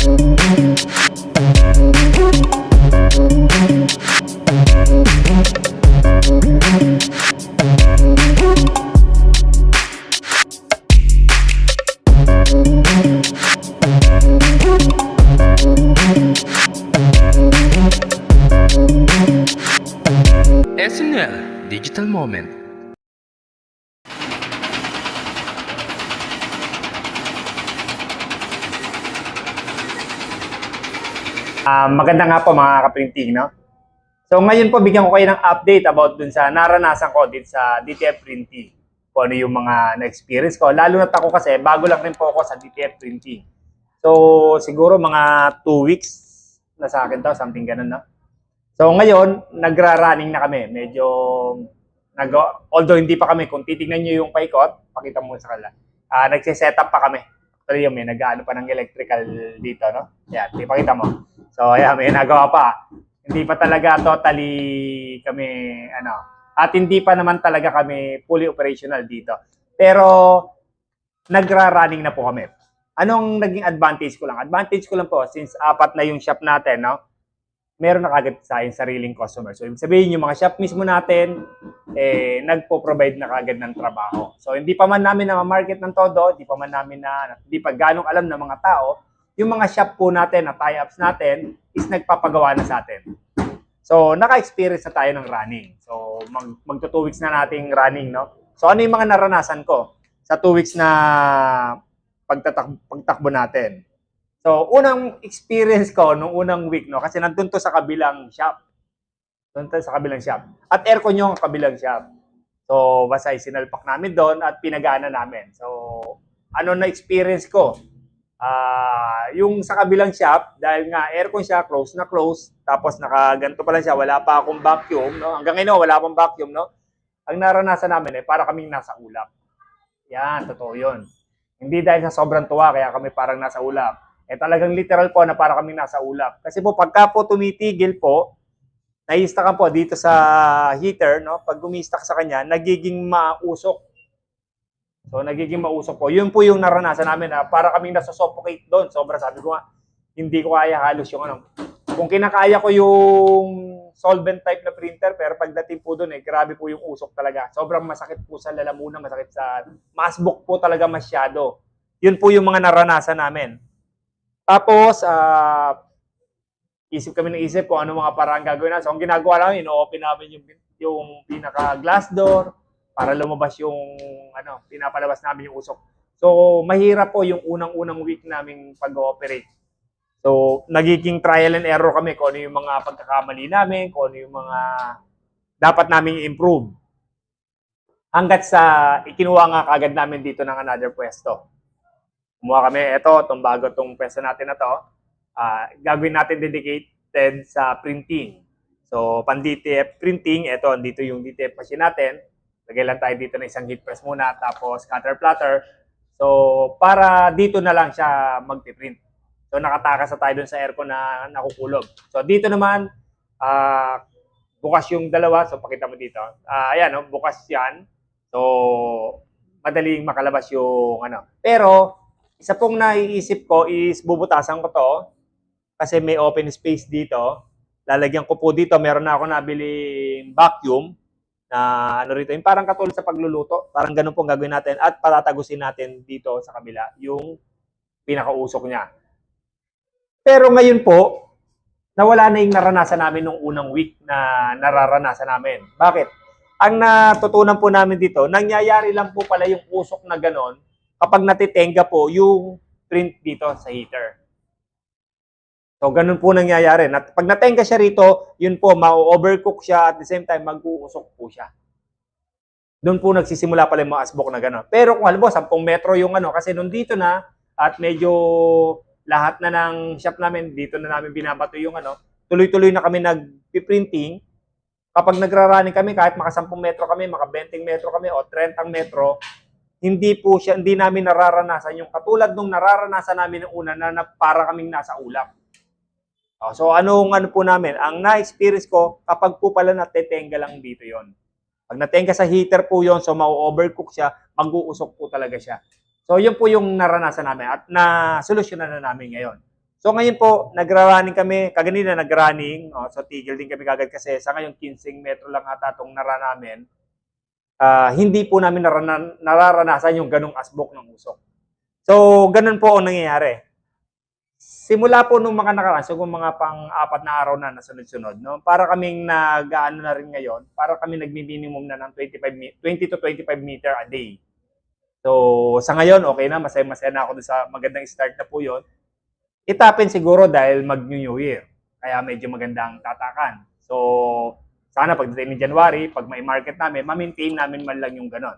SNL Digital Moment. Maganda nga po mga kaprinting, no? So ngayon po bigyan ko kayo ng update about dun sa naranasan ko dito sa DTF Printing. Kung ano yung mga na-experience ko. Lalo na ako kasi bago lang rin po ako sa DTF Printing. So siguro mga 2 weeks na sa akin to, something ganun, no? So ngayon, nagra-running na kami. Medyo, although hindi pa kami, kung titignan nyo yung paikot, pakita mo sa kanila. Nagsiset up pa kami. Actually, may nag-ano pa ng electrical dito, no? Yan, ipakita mo. So, ayan, may nagawa pa. Hindi pa talaga totally kami, at hindi pa naman talaga kami fully operational dito. Pero, nagra-running na po kami. Anong naging advantage ko lang? Advantage ko lang po, since 4 na yung shop natin, no? Meron na kagad sa akin sariling customer. So, ibig sabihin, yung mga shop mismo natin, nagpo-provide na kagad ng trabaho. So, hindi pa man namin na-market ng todo, hindi pa ganong alam ng mga tao, yung mga shop po natin, na tie-ups natin, is nagpapagawa na sa atin. So, naka-experience na tayo ng running. So, magto 2 weeks na nating running, no? So, ano yung mga naranasan ko sa 2 weeks na pagtakbo natin? So, unang experience ko nung unang week, no, kasi nandun to sa kabilang shop. Doon to sa kabilang shop. At aircon yung kabilang shop. So, basta sinalpak namin doon at pinagana namin. So, ano na experience ko? Yung sa kabilang shop, dahil nga aircon siya, close na close, tapos nakaganto pa lang siya, wala pa akong vacuum, no? Hanggang ngayon, wala pang vacuum, no? Ang naranasan namin para kaming nasa ulap. Yan, totoo yun. Hindi dahil sa sobrang tuwa, kaya kami parang nasa ulap. Talagang literal po na para kaming nasa ulap. Kasi po, pagka po tumitigil po, nai-stack po dito sa heater, no? Pag gumistak sa kanya, nagiging mausok. So, nagiging mausok po. Yun po yung naranasan namin na para kaming nasa-suffocate doon. Sobra, sabi ko nga, hindi ko kaya halos yung Kung kinakaya ko yung solvent type na printer, pero pagdating po doon, grabe po yung usok talaga. Sobrang masakit po sa lalamunan, masakit sa masbook po talaga masyado. Yun po yung mga naranasan namin. Tapos, isip kami ng isip kung ano mga parang gagawin natin. So, ang ginagawa namin, ino-open namin yung pinaka-glass door para lumabas yung, pinapalabas namin yung usok. So, mahirap po yung unang-unang week naming pag-ooperate. So, nagiging trial and error kami kung ano yung mga pagkakamali namin, kung ano yung mga dapat namin i-improve. Hanggat sa ikinuha nga kagad namin dito ng another pwesto. Kumuha kami, itong bago itong pwesto natin na to, gagawin natin dedicated sa printing. So, pan-DTF printing, dito yung DTF machine natin. Lagay lang tayo dito ng isang heat press muna, tapos cutter platter. So, para dito na lang siya mag-print. So, nakatakas na tayo dun sa aircon na nakukulog. So, dito naman, bukas yung dalawa. So, pakita mo dito. Ayan, bukas yan. So, madaling makalabas yung Pero, isa pong naiisip ko is bubutasan ko to kasi may open space dito. Lalagyan ko po dito, meron na ako nabiling vacuum na rito. Yung parang katulad sa pagluluto. Parang ganun pong gagawin natin at patatagusin natin dito sa kabila yung pinakausok niya. Pero ngayon po, nawala na yung naranasan namin nung unang week na nararanasan namin. Bakit? Ang natutunan po namin dito, nangyayari lang po pala yung usok na ganon kapag natitenga po yung print dito sa heater. So, ganun po nangyayari. Pag natenga siya rito, yun po, ma-overcook siya at the same time, mag-uusok po siya. Doon po nagsisimula pala yung mga asbok na gano'n. Pero kung alam mo, 10 metro yung kasi nung dito na, at medyo lahat na ng shop namin, dito na namin binabato yung tuloy-tuloy na kami nag-printing. Kapag nagra-running kami, kahit maka 10 metro kami, maka 20 metro kami, o 30 metro, hindi namin nararanasan yung katulad nung nararanasan namin ng una na para kaming nasa ulap. So, ano po namin? Ang na-experience ko, kapag po pala natetenga lang dito yon. Pag natenga sa heater po yon, so ma-overcook siya, mag-uusok po talaga siya. So, yun po yung naranasan namin at na-solusyonan na namin ngayon. So ngayon po, nagra-running kami, kaganina nag-running, so tigil din kami kagad kasi sa ngayon 15 metro lang ata itong nara namin. Hindi po namin nararanasan yung ganong asbok ng usok. So, ganun po ang nangyayari. Simula po nung mga nakaraan, so kung mga pang-apat na araw na nasunod-sunod, no? Para kaming nag-ano na rin ngayon, para kami nagmi-minimum na ng 20 to 25 meter a day. So, sa ngayon, okay na, masaya-masaya na ako dun sa magandang start na po yun. Itapin siguro dahil mag-New Year. Kaya medyo magandang tatakan. So, sana pagdating ni January, pag may market namin, ma-maintain namin man lang yung ganon.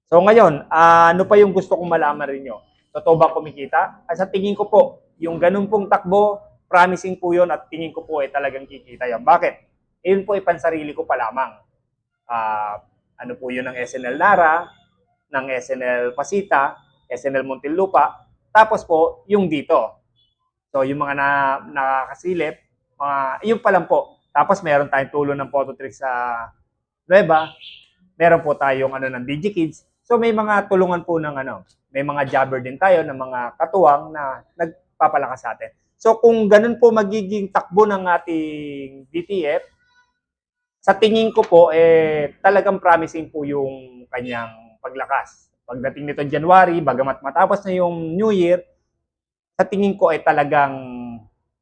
So ngayon, ano pa yung gusto kong malaman rin nyo? Totoo ba kumikita? Sa tingin ko po, yung ganun pong takbo, promising po yun at tingin ko po ay talagang kikita yan. Bakit? Yun po ay pansarili ko pa lamang. Ano po yun ng SNL Nara, ng SNL Pasita, SNL Muntinlupa, tapos po yung dito. So yung mga nakakasilip, yun pa lang po. Tapos meron tayong tulong ng photo trick sa Nueva, meron po tayong ng DigiKids. So may mga tulungan po ng may mga jobber din tayo ng mga katuwang na nagpapalakas sa atin. So kung ganun po magiging takbo ng ating DTF, sa tingin ko po talagang promising po yung kanyang paglakas. Pagdating nito January, bagamat matapos na yung New Year, sa tingin ko ay talagang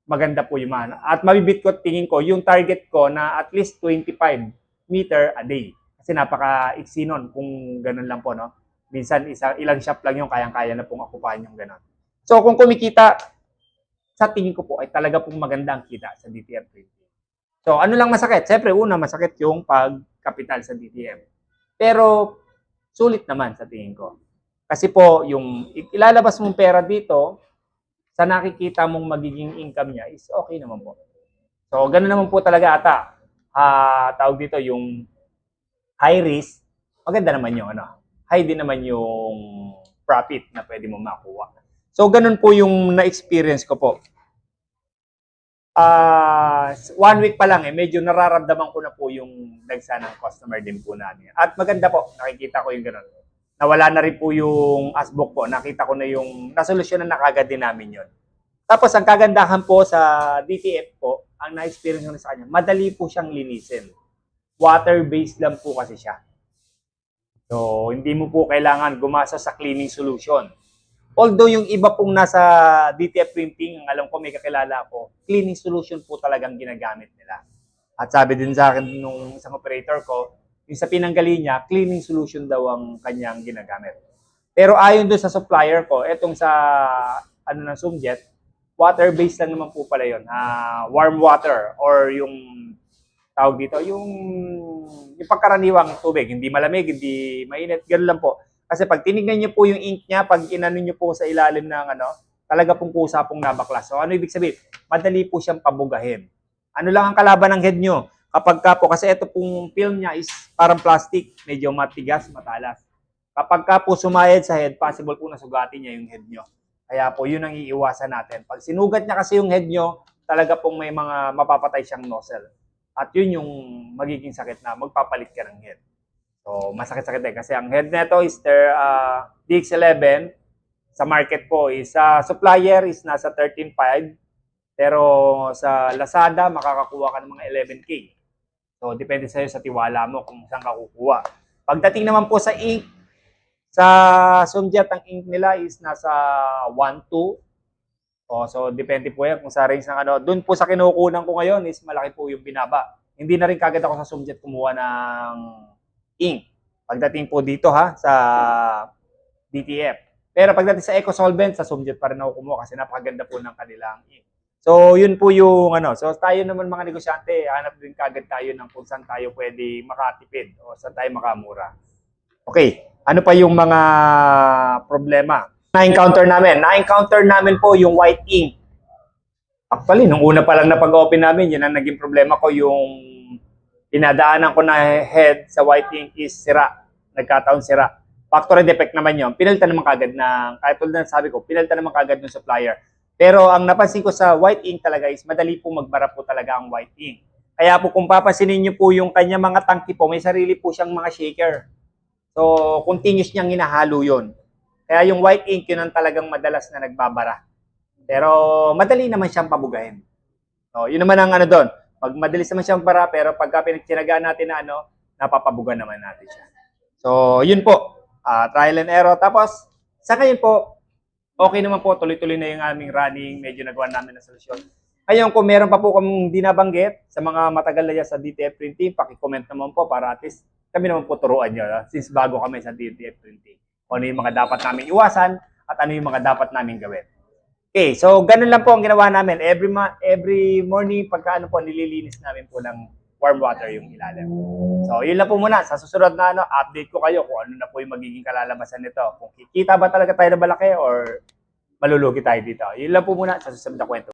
maganda po yung mana. At mabibit ko tingin ko yung target ko na at least 25 meter a day. Kasi napaka-iksi nun kung ganun lang po, no? Minsan ilang shop lang yung kayang-kaya na pong akupahan yung ganun. So kung kumikita, sa tingin ko po ay talaga pong maganda ang kita sa DTF printing. So ano lang masakit? Siyempre una masakit yung pagkapital sa DTF. Pero sulit naman sa tingin ko. Kasi po yung ilalabas mong pera dito, sa nakikita mong magiging income niya is okay naman po. So ganun naman po talaga ata. Tawag dito yung high risk, maganda naman yung high din naman yung profit na pwede mo makuha. So, ganun po yung na-experience ko po. 1 week pa lang medyo nararamdaman ko na po yung dagsa ng customer din po namin. At maganda po, nakikita ko yung ganun. Nawala na rin po yung asbok po, nakita ko na yung nasolusyonan na kagad din namin yun. Tapos, ang kagandahan po sa DTF po, ang na-experience ko na sa kanya, madali po siyang linisin. Water-based lang po kasi siya. So, hindi mo po kailangan gumasa sa cleaning solution. Although yung iba pong nasa DTF printing, ang alam ko may kakilala ko, cleaning solution po talagang ginagamit nila. At sabi din sa akin nung isang operator ko, yung sa pinanggaling niya, cleaning solution daw ang kanyang ginagamit. Pero ayon doon sa supplier ko, etong sa ng Sumjet, water-based lang naman po pala yun. Warm water or yung tawag dito, yung pagkaraniwang tubig, hindi malamig, hindi mainit, gano'n lang po. Kasi pag tinignan niyo po yung ink niya, pag inano niyo po sa ilalim ng talaga pong kusa pong nabaklas. So ano ibig sabihin? Madali po siyang pabugahin. Ano lang ang kalaban ng head niyo? Kapag ka po, kasi ito pong film niya is parang plastic, medyo matigas, matalas. Kapag ka po sumayad sa head, possible po na sugatin niya yung head niyo. Kaya po yun ang iiwasan natin. Pag sinugat niya kasi yung head niyo, talaga pong may mga mapapatay siyang nozzle. At yun yung magiging sakit na magpapalit ka ng head. So, masakit-sakit kasi ang head nito is DX11. Sa market po is supplier is nasa 13.5. Pero sa Lazada, makakakuha ka ng mga 11K. So, depende sa'yo sa tiwala mo kung saan ka kukuha. Pagdating naman po sa ink, sa Sumjet, ang ink nila is nasa 1.2. So, depende po yan kung sa range ng Doon po sa kinukunan ko ngayon is malaki po yung binaba. Hindi na rin kagad ako sa Sumjet kumuha ng ink. Pagdating po dito sa DTF. Pero pagdating sa EcoSolvent, sa Sumjet pa rin ako kumuha kasi napakaganda po ng kanilang ink. So, yun po yung So, tayo naman mga negosyante, hanap din kagad tayo ng kung saan tayo pwede makatipid o saan tayo makamura. Okay, ano pa yung mga problema? Na-encounter namin po yung white ink. Actually, nung una pa lang na pag-open namin, yun ang naging problema ko, yung pinadaanan ko na head sa white ink is sira. Nagkataon sira. Factory defect naman yun. Pinalitan naman kagad kahit tulad na sabi ko, pinalitan naman kagad ng supplier. Pero ang napansin ko sa white ink talaga is madali po magbara po talaga ang white ink. Kaya po kung papansinin niyo po yung kanya mga tangki po, may sarili po siyang mga shaker. So, continuous niyang hinahalo yun. Kaya yung white ink, yun ang talagang madalas na nagbabara. Pero madali naman siyang pabugahin. So, yun naman ang ano doon. Pag madalis naman siyang para, pero pagka pinagtinagaan natin na ano, napapabugan naman natin siya. So, yun po. Trial and error. Tapos, sa ngayon po, okay naman po, tuloy-tuloy na yung aming running, medyo nagawa namin ng solusyon. Ngayon, kung meron pa po kami hindi nabanggit sa mga matagal na yan sa DTF Printing, paki-comment naman po para at least kami naman po turuan nyo, since bago kami sa DTF Printing. Kung ano yung mga dapat namin iwasan at ano yung mga dapat namin gawin. Okay, so ganun lang po ang ginawa namin. Every morning, pagka ano po, nililinis namin po ng warm water yung ilalim. So, yun lang po muna. Sa susunod na ano, update ko kayo kung ano na po yung magiging kalalabasan nito. Kung kikita ba talaga tayo na malaki or malulugi tayo dito. Yun lang po muna sa susunod na kwento.